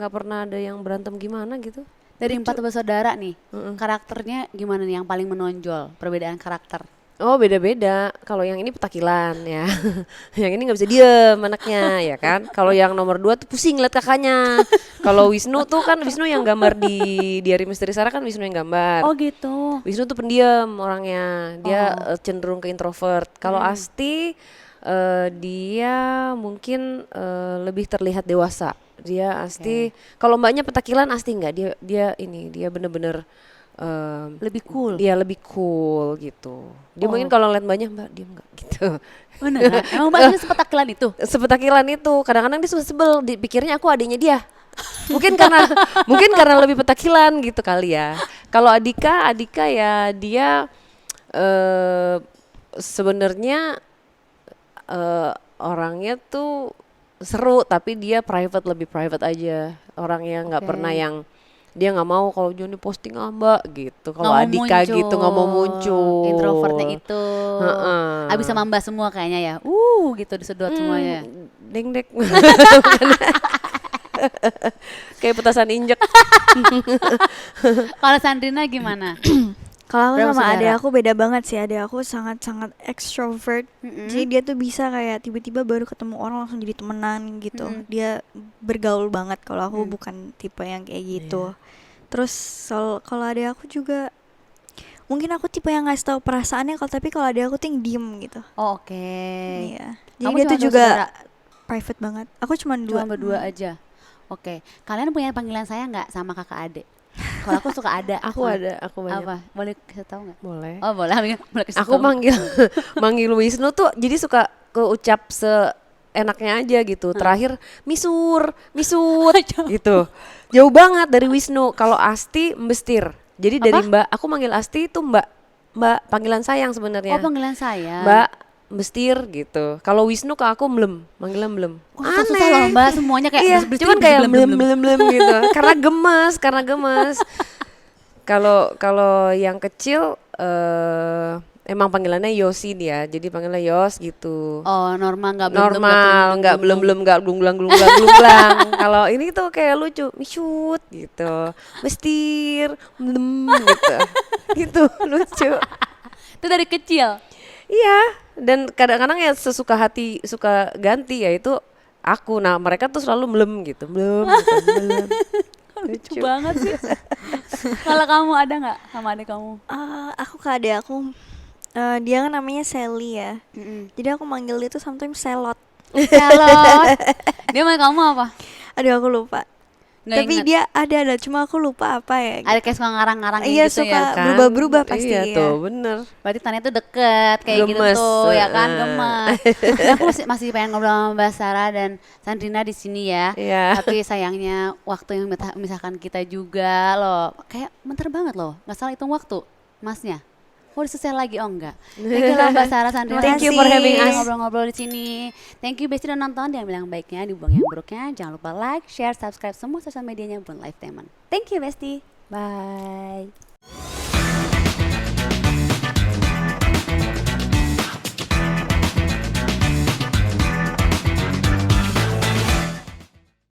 pernah ada yang berantem gimana gitu. Dari 4 bersaudara nih, karakternya gimana nih yang paling menonjol, perbedaan karakter? Oh beda-beda. Kalau yang ini petakilan ya, yang ini nggak bisa diem anaknya ya kan. Kalau yang nomor 2 tuh pusing liat kakaknya. Kalau Wisnu tuh kan Wisnu yang gambar di Diari Misteri Sarah kan Wisnu yang gambar. Oh gitu. Wisnu tuh pendiam orangnya, dia cenderung ke introvert. Kalau Asti dia mungkin lebih terlihat dewasa. Dia Asti, kalau mbaknya petakilan Asti enggak, dia bener-bener Lebih cool. dia lebih cool gitu. Dia mungkin kalau ngeliat mbaknya mbak diem nggak gitu. Beneran? Emang Mbak Asli sepetakilan itu? Sepetakilan itu kadang-kadang dia suka sebel, dipikirnya aku adiknya dia. Mungkin karena lebih petakilan gitu kali ya. Kalau Adika ya dia sebenarnya orangnya tuh seru tapi dia lebih private aja. Orangnya nggak pernah yang dia nggak mau kalau Joni posting mbak gitu. Kalau Adika gitu nggak mau muncul. Introvertnya itu. Abis sama Mbak semua kayaknya ya. Gitu disedot semuanya. Deng-dek. Kayak petasan injek. Kalau Sandrina gimana? Kalau aku Berapa sama saudara? adik aku beda banget sih. Adik aku sangat-sangat extrovert. Jadi dia tuh bisa kayak tiba-tiba baru ketemu orang langsung jadi temenan gitu. Dia bergaul banget. Kalau aku bukan tipe yang kayak gitu. Terus kalau adik aku juga mungkin aku tipe yang ngasih tahu perasaannya. Tapi kalau adik aku tuh yang diem gitu. Oh, oke. Iya. Jadi Kamu dia cuma tuh dua juga saudara? private banget. Aku cuma Cuma dua. berdua aja. Oke. Kalian punya panggilan saya nggak sama kakak adik? Kalau aku suka ada. Aku banyak. Apa? Boleh kasih tahu nggak? Boleh. Oh boleh. Boleh kasih Aku tahu. manggil Wisnu tuh jadi suka keucap seenaknya aja gitu. Terakhir misur gitu. Jauh banget dari Wisnu. Kalau Asti Mbestir. Jadi dari Mbak, aku manggil Asti itu Mbak panggilan sayang sebenarnya. Oh panggilan saya. Mbak Mbestir gitu. Kalau Wisnu ke aku Mlem, manggilnya Mlem. Wah, susah loh Mbak, semuanya kayak Iya, Mbestir, cuman kayak belum. Mlem gitu. Karena gemes. Kalau yang kecil emang panggilannya Yosi dia. Jadi panggilnya Yos gitu. Oh normal nggak belum. Normal, nggak nggak glunglang. Kalau ini tuh kayak lucu, Misut gitu, Mestir, Mlem gitu, gitu lucu. Itu dari kecil. Iya, dan kadang-kadang ya sesuka hati suka ganti ya itu aku. Nah mereka tuh selalu Mlem gitu, Mlem. Lucu banget sih. Kalau kamu ada nggak sama adik kamu? Aku ke adik aku. Dia kan namanya Sally ya. Jadi aku manggil dia tuh sometimes Selot. Selot. Dia manggil kamu apa? Aduh aku lupa. Nggak Tapi inget. dia ada cuma aku lupa apa ya. Ada kayak suka ngarang-ngarangnya Iya, gitu suka ya. Kan? berubah-berubah pasti Iya ya. tuh bener. Berarti Tania tuh deket kayak gitu Gemes, tuh ya kan, heeh. gemes. Dan aku masih pengen ngobrol sama Mbak Sarah dan Sandrina di sini ya. Iya. Tapi sayangnya waktu yang memisahkan kita juga loh. Kayak bentar banget loh. Nggak salah hitung waktu, Masnya. Oh, udah selesai lagi? Oh enggak. Thank you loh Mbak Sarah, Sandrina. Thank you Makasih for having udah us. ngobrol-ngobrol di sini. Thank you Besti udah nonton. Diambil yang baiknya, dibuang yang buruknya. Jangan lupa like, share, subscribe semua sosial medianya Bun Lifetainment. Thank you Besti. Bye.